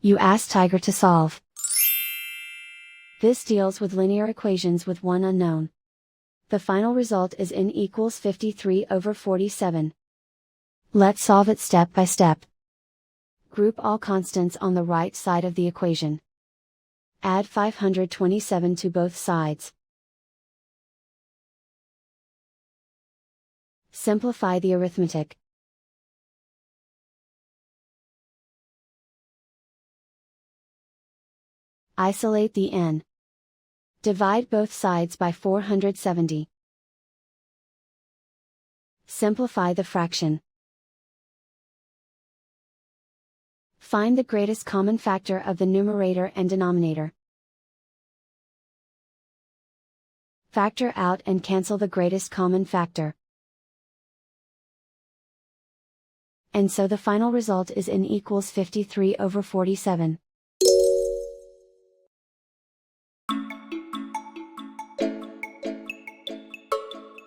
You ask Tiger to solve. This deals with linear equations with one unknown. The final result is n equals 53/47. Let's solve it step by step. Group all constants on the right side of the equation. Add 527 to both sides. Simplify the arithmetic. Isolate the n. Divide both sides by 470. Simplify the fraction. Find the greatest common factor of the numerator and denominator. Factor out and cancel the greatest common factor. And so the final result is n equals 53/47.